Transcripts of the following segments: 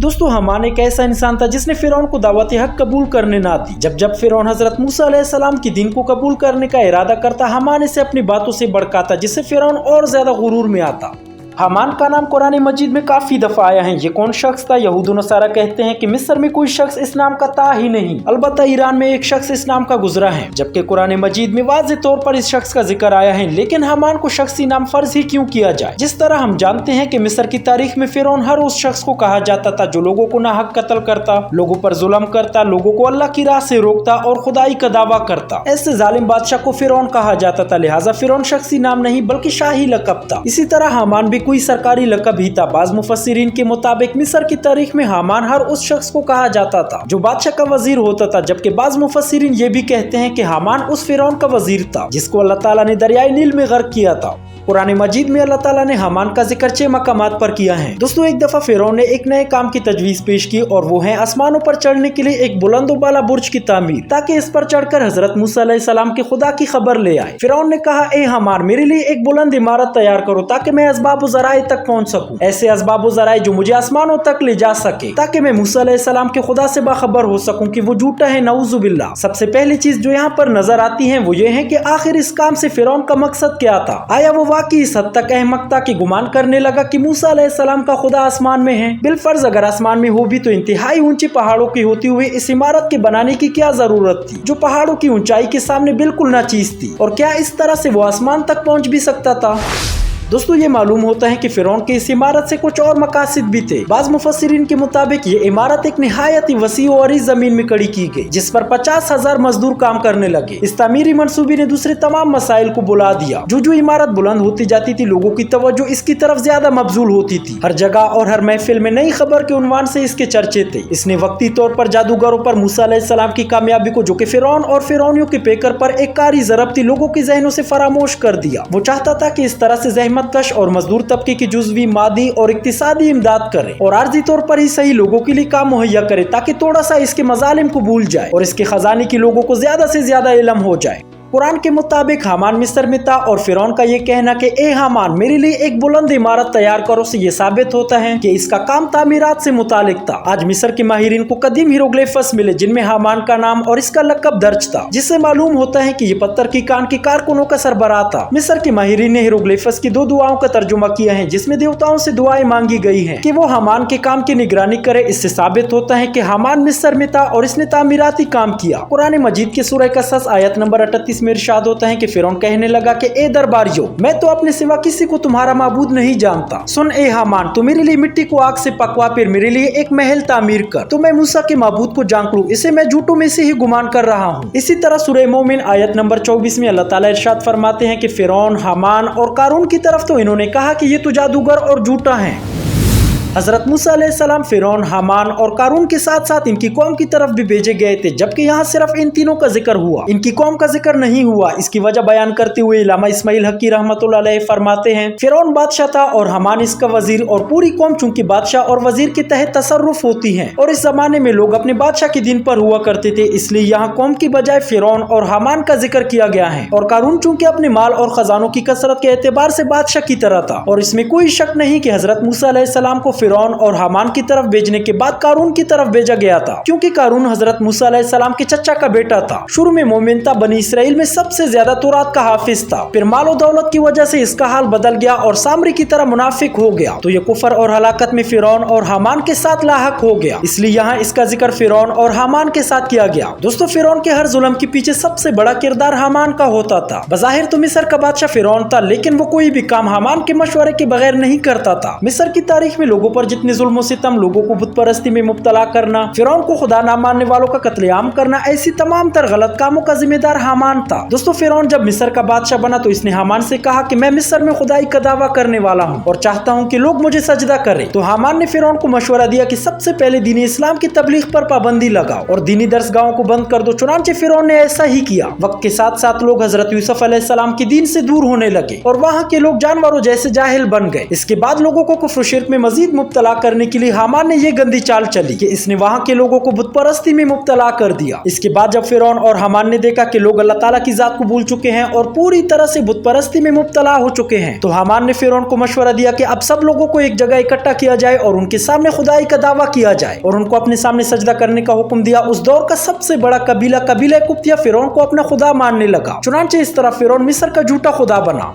दोस्तों हामान एक ऐसा इंसान था जिसने फिरौन को दावत हक कबूल करने ना दी। जब फिरौन हजरत मूसा अलैहिस्सलाम की दीन को कबूल करने का इरादा करता, हामान इसे अपनी बातों से भड़काता, जिससे फिरौन और ज्यादा गुरूर में आता। हामान का नाम कुरान मजीद में काफी दफा आया है। ये कौन शख्स था? यहूद व नसारा कहते हैं कि मिस्र में कोई शख्स इस नाम का था ही नहीं, अलबत्ता ईरान में एक शख्स इस नाम का गुजरा है, जबकि कुरान मजीद में वाज़ेह तौर पर इस शख्स का जिक्र आया है। लेकिन हामान को शख्सी नाम फर्ज ही क्यों किया जाए? जिस तरह हम जानते हैं कि मिस्र की तारीख में फिरौन हर उस शख्स को कहा जाता था जो लोगों को नाहक कत्ल करता, लोगों पर जुल्म करता, लोगों को अल्लाह की राह से रोकता और खुदाई का दावा करता। ऐसे जालिम बादशाह को फिरौन कहा जाता था। लिहाजा फिरौन शख्सी नाम नहीं बल्कि शाही लक़ब था। इसी तरह हामान भी कोई सरकारी लक़ब भी था। बाज़ मुफस्सिरीन के मुताबिक मिस्र की तारीख में हामान हर उस शख्स को कहा जाता था जो बादशाह का वजीर होता था, जबकि बाज़ मुफस्सिरीन ये भी कहते हैं कि हामान उस फिरौन का वजीर था जिसको अल्लाह ताला ने दरियाए नील में गर्क किया था। कुरान मजीद में अल्लाह ताला ने हामान का जिक्र 6 मकामात पर किया है। दोस्तों एक दफा फिरौन ने एक नए काम की तजवीज पेश की और वो है आसमानों पर चढ़ने के लिए एक बुलंद बाला बुर्ज की तामीर, ताकि इस पर चढ़कर हजरत मूसा अलैहिस्सलाम के खुदा की खबर ले आए। फिरौन ने कहा, ए हामान, मेरे लिए एक बुलंद इमारत तैयार करो ताकि मैं असबाब ज़राए तक पहुँच सकूँ, ऐसे असबाब ज़राए जो मुझे आसमानों तक ले जा सके, ताकि मैं मूसा अलैहिस्सलाम के खुदा से बाखबर हो सकूँ कि वो झूठा है, नऊजुबिल्लाह। सबसे पहली चीज जो यहाँ पर नजर आती है वो ये है कि आखिर इस काम से फिरौन का मकसद क्या था? आया वो वाकई इस हद तक अहमक था कि गुमान करने लगा कि मूसा अलैहिस्सलाम का खुदा आसमान में है? बिलफर्ज अगर आसमान में हो भी तो इंतहाई ऊंची पहाड़ों की होती हुई इस इमारत के बनाने की क्या जरूरत थी जो पहाड़ों की ऊंचाई के सामने बिल्कुल नाचीज थी? और क्या इस तरह से वो आसमान तक पहुंच भी सकता था? दोस्तों ये मालूम होता है कि फिरौन के इस इमारत से कुछ और मकासद भी थे। बाज़ मुफस्सिरीन के मुताबिक ये इमारत एक निहायत ही वसी और इस जमीन में खड़ी की गई, जिस पर 50,000 मजदूर काम करने लगे। इस तामीरी मंसूबे ने दूसरे तमाम मसाइल को बुला दिया। जो इमारत बुलंद होती जाती थी, लोगों की तवज्जो इसकी तरफ ज्यादा मबजूल होती थी। हर जगह और हर महफिल में नई खबर के उन्वान से इसके चर्चे थे। इसने वक्ती तौर पर जादूगरों पर मूसा अलैहिस्सलाम की कामयाबी को, जो कि फिरौन और फिरौनियों के पेकर पर एक कारी ज़रब थी, लोगों के जहनों से फरामोश कर दिया। वो चाहता था कि इस तरह से जहमत कश और मजदूर तबके की जुज़वी, मादी और इक्तिसादी इमदाद करे और आर्जी तौर पर ही सही लोगों के लिए काम मुहैया करे, ताकि थोड़ा सा इसके मजालिम को भूल जाए और इसके खजाने की लोगों को ज्यादा से ज्यादा इल्म हो जाए। कुरान के मुताबिक हामान मिस्र में था और फिरौन का ये कहना कि ए हामान, मेरे लिए एक बुलंद इमारत तैयार करो से ये साबित होता है कि इसका काम तामीरात से मुतालिक था। आज मिस्र के माहिरीन को कदीम हीरोग्लिफस मिले जिनमें हामान का नाम और इसका लक़ब दर्ज था, जिससे मालूम होता है कि ये पत्थर की कान के कारकुनों का सरबराह था। मिस्र के माहिरीन ने हीरोग्लिफस की 2 दुआओं का तर्जुमा किया है, जिसमें देवताओं से दुआएं मांगी गई है कि वो हामान के काम की निगरानी करे। इससे साबित होता है कि हामान मिस्र में था और इसने तामीराती काम किया। कुरान मजीद के सूरह कसस आयत नंबर 38 में इरशाद होता है कि फिरौन कहने लगा कि ए दरबारियों, मैं तो अपने सिवा किसी को तुम्हारा माबूद नहीं जानता। सुन ए हामान, तू मेरे लिए मिट्टी को आग से पकवा, फिर मेरे लिए एक महल तामीर कर, तो मैं मूसा के माबूद को जान लूं। इसे मैं झूठों में से ही गुमान कर रहा हूँ। इसी तरह सूरह मोमिन आयत नंबर 24 में अल्लाह ताला इरशाद फरमाते हैं कि फिरौन, हामान और कारून की तरफ तो इन्होंने कहा कि ये तो जादूगर और झूठा है। हजरत मूसा अलैहिस्सलाम फिरौन, हामान और कारून के साथ साथ इनकी कौम की तरफ भी भेजे गए थे, जबकि यहाँ सिर्फ इन तीनों का जिक्र हुआ, इनकी कौम का जिक्र नहीं हुआ। इसकी वजह बयान करते हुए इल्लामा इस्माइल हकी रहमतुल्लाह अलैह फरमाते हैं, फिरौन बादशाह था और हामान इसका वजीर, और पूरी कौम चूंकि बादशाह और वजीर के तहत तसर्रुफ होती है और इस जमाने में लोग अपने बादशाह के दिन पर हुआ करते थे, इसलिए यहाँ कौम की बजाय फिरौन और हामान का जिक्र किया गया है। और कारून चूंकि अपने माल और खजानों की कसरत के एतबार से बादशाह की तरह था, और इसमें कोई शक नहीं कि हजरत मूसा अलैहिस्सलाम को फिरौन और हामान की तरफ भेजने के बाद कारून की तरफ भेजा गया था, क्योंकि कारून हजरत मूसा अलैहिस्सलाम के चचा का बेटा था। शुरू में मोमिन था, बनी इसराइल में सबसे ज्यादा तौरात का हाफिज था, फिर मालो दौलत की वजह से इसका हाल बदल गया और सामरी की तरह मुनाफिक हो गया, तो ये कुफर और हलाकत में फिरौन और हामान के साथ लाहक हो गया। इसलिए यहाँ इसका जिक्र फिरौन और हामान के साथ किया गया। दोस्तों फिरौन के हर जुल्म के पीछे सबसे बड़ा किरदार हामान का होता था। बज़ाहिर तो मिस्र का बादशाह फिरौन था, लेकिन वो कोई भी काम हामान के मशवरे के बगैर नहीं करता था। मिस्र की तारीख में लोगों पर जितने जुल्म सितम, लोगों को बुत परस्ती में मुब्तला करना, फिरौन को खुदा ना मानने वालों का कत्लेआम करना, ऐसी तमाम तर गलत कामों का जिम्मेदार हामान था। दोस्तों फिरौन जब मिस्र का बादशाह बना तो इसने हामान से कहा कि मैं मिस्र में खुदाई का दावा करने वाला हूँ और चाहता हूँ कि लोग मुझे सजदा करें। तो हामान ने फिरौन को मशवरा दिया कि सबसे पहले दीनी इस्लाम की तबलीग पर पाबंदी लगाओ और दीनी दरसगाहों को बंद कर दो। चुनांचे फिरौन ने ऐसा ही किया। वक्त के साथ साथ लोग हजरत यूसुफ अलैहिस्सलाम की दीन से दूर होने लगे और वहाँ के लोग जानवरों जैसे जाहिल बन गए। इसके बाद लोगों को कुफ्र शिर्क में मजीद मुब्तला करने के लिए हामान ने ये गंदी चाल चली कि इसने वहां के लोगों को बुत परस्ती में मुब्तला कर दिया। इसके बाद जब फिरौन और हामान ने देखा कि लोग अल्लाह ताला की जात को भूल चुके हैं और पूरी तरह से बुत परस्ती में मुब्तला हो चुके हैं, तो हामान ने फिरौन को मशवरा दिया कि अब सब लोगों को एक जगह इकट्ठा किया जाए और उनके सामने खुदाई का दावा किया जाए और उनको अपने सामने सजदा करने का हुक्म दिया। उस दौर का सबसे बड़ा कबीला कुप्तिया फिरौन को अपना खुदा मानने लगा। चुनांचे इस तरह फिरौन मिस्र का झूठा खुदा बना।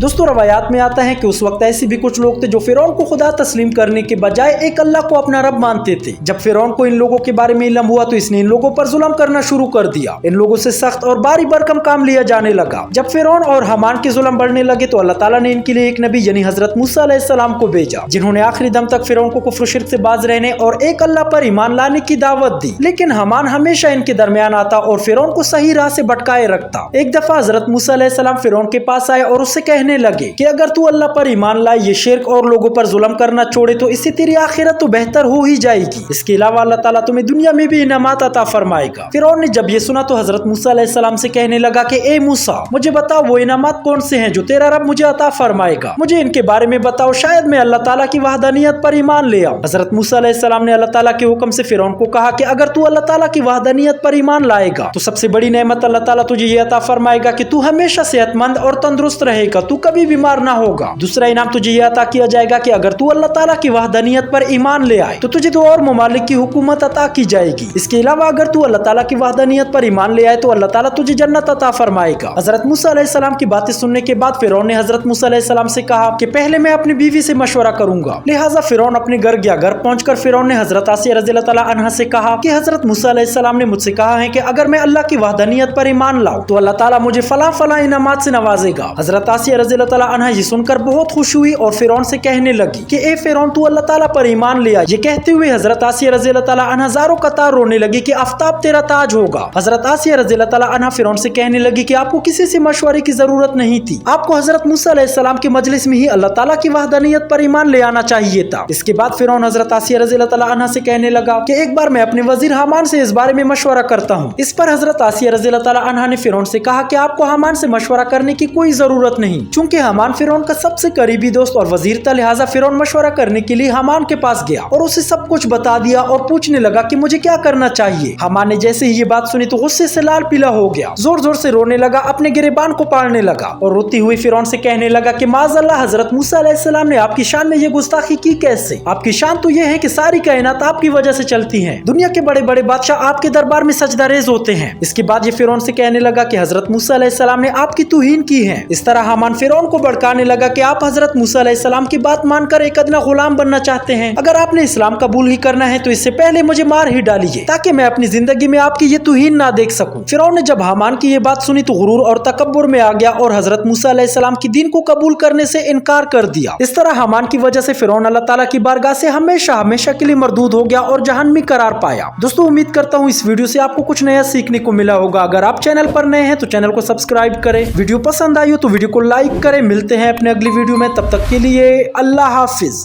दोस्तों, रवायात में आता है कि उस वक्त ऐसे भी कुछ लोग थे जो फिरौन को खुदा तस्लीम करने के बजाय एक अल्लाह को अपना रब मानते थे। जब फिरौन को इन लोगों के बारे में इल्म हुआ तो इसने इन लोगों पर जुल्म करना शुरू कर दिया। इन लोगों से सख्त और बारी बरकम काम लिया जाने लगा। जब फिरौन और हामान के जुल्म बढ़ने लगे तो अल्लाह ताला ने इनके लिए एक नबी यानी हजरत मूसा अलैहिस्सलाम को भेजा, जिन्होंने आखिरी दम तक फिरौन को कुफ्र शिर्क से बाज रहने और एक अल्लाह पर ईमान लाने की दावत दी। लेकिन हामान हमेशा इनके दरमियान आता और फिरौन को सही राह से भटकाए रखता। एक दफा हजरत मूसा अलैहिस्सलाम फिरौन के पास आए और उससे कहने लगे कि अगर तू अल्लाह पर ईमान लाए, ये शिर्क और लोगों पर जुल्म करना छोड़े तो इससे तेरी आखिरत तो बेहतर हो ही जाएगी। इसके अलावा अल्लाह ताला तुम्हें दुनिया में भी इनामात अता फरमाएगा। फिरौन ने जब ये सुना तो हजरत मूसा अलैहिस्सलाम से कहने लगा कि ए मूसा, मुझे बताओ वो इनामात कौन से हैं जो तेरा रब मुझे अता फरमाएगा, मुझे इनके बारे में बताओ, शायद मैं अल्लाह ताला की वहदानियत पर ईमान ले आऊं। हजरत मूसा अलैहिस्सलाम ने अल्लाह ताला के हुक्म से फिरौन को कहा कि अगर तू अल्लाह ताला की वहदानियत पर ईमान लाएगा तो सबसे बड़ी नेमत अल्लाह ताला तुझे ये अता फरमाएगा कि तू हमेशा सेहतमंद और तंदुरुस्त रहेगा, तू कभी बीमार ना होगा। दूसरा इनाम तुझे यह अता किया जाएगा कि अगर तू अल्लाह ताला की वहदानियत पर ईमान ले आए तो तुझे दो और ममालिक की हुकूमत अता की जाएगी। इसके अलावा अगर तू अल्लाह ताला की वहदानियत पर ईमान ले आए तो अल्लाह ताला तुझे जन्नत अता फरमाएगा। हजरत मूसा अलैहिस्सलाम की बातें सुनने के बाद फिरौन ने हजरत मूसा अलैहिस्सलाम से कहा कि पहले मैं अपनी बीवी से मशवरा करूंगा। लिहाजा फिरौन अपने घर गया। घर पहुंचकर फिरौन ने हजरत आसिया रज़ियल्लाहु ताला अन्हा से कहा कि हजरत मूसा अलैहिस्सलाम ने मुझसे कहा है कि अगर मैं अल्लाह की वहदानियत पर ईमान लाऊं तो अल्लाह ताला मुझे फला फला इनामात से नवाजेगा। हजरत आसिया रज़ियल्लाहु ताला अन्हा ये सुनकर बहुत खुश हुई और फिरौन से कहने लगी कि ए फिरौन, तू अल्लाह ताला पर ईमान लिया। ये कहते हुए हजरत आसिया रज़ियल्लाहु ताला अन्हा ज़ारो कतार रोने लगी कि आफ्ताब तेरा ताज होगा। हजरत आसिया रज़ियल्लाहु ताला अन्हा फिरौन से कहने लगी कि आपको किसी से मशवरे की जरूरत नहीं थी, आपको हजरत मूसा अलैहिस्सलाम की मजलिस में ही अल्लाह ताला की वहदानियत पर ईमान ले आना चाहिए था। इसके बाद फिरौन हजरत आसिया रज़ियल्लाहु ताला अन्हा से कहने लगा कि एक बार मैं अपने वजीर हामान से इस बारे में मशवरा करता हूँ। इस पर हजरत आसिया रज़ियल्लाहु ताला अन्हा ने फिरौन से कहा कि आपको हामान से मशवरा करने की कोई जरूरत नहीं, चूंकि हामान फिरौन का सबसे करीबी दोस्त और वजीर था। लिहाजा फिरौन मशवरा करने के लिए हामान के पास गया और उसे सब कुछ बता दिया और पूछने लगा कि मुझे क्या करना चाहिए। हामान ने जैसे ही ये बात सुनी तो गुस्से से लाल पीला हो गया, जोर जोर से रोने लगा, अपने गिरेबान को पाड़ने लगा और रोती हुई फिरौन से कहने लगा कि माज़अल्लाह, हजरत मूसा अलैहिस्सलाम ने आपकी शान में ये गुस्ताखी की कैसे? आपकी शान तो ये है कि सारी कायनात आपकी वजह से चलती है, दुनिया के बड़े बड़े बादशाह आपके दरबार में सजदा रेज होते हैं। इसके बाद ये फिरौन से कहने लगा कि हजरत मूसा अलैहिस्सलाम ने आपकी तौहीन की है। इस तरह हामान फिरौन को भड़काने लगा कि आप हजरत मूसा अलैहिस्सलाम की बात मानकर एक अदना गुलाम बनना चाहते हैं। अगर आपने इस्लाम कबूल ही करना है तो इससे पहले मुझे मार ही डालिए ताकि मैं अपनी जिंदगी में आपकी ये तौहीन ना देख सकूं। फिरौन ने जब हामान की ये बात सुनी तो गुरूर और तकब्बुर में आ गया और हजरत मूसा अलैहिस्सलाम की दीन को कबूल करने से इनकार कर दिया। इस तरह हामान की वजह से फिरौन अल्लाह ताला की बारगाह से हमेशा हमेशा के लिए मरदूद हो गया और जहन्नमी करार पाया। दोस्तों, उम्मीद करता हूँ इस वीडियो से आपको कुछ नया सीखने को मिला होगा। अगर आप चैनल पर नए हैं तो चैनल को सब्सक्राइब करें, वीडियो पसंद आई हो तो वीडियो को लाइक करें। मिलते हैं अपने अगली वीडियो में, तब तक के लिए अल्लाह हाफिज।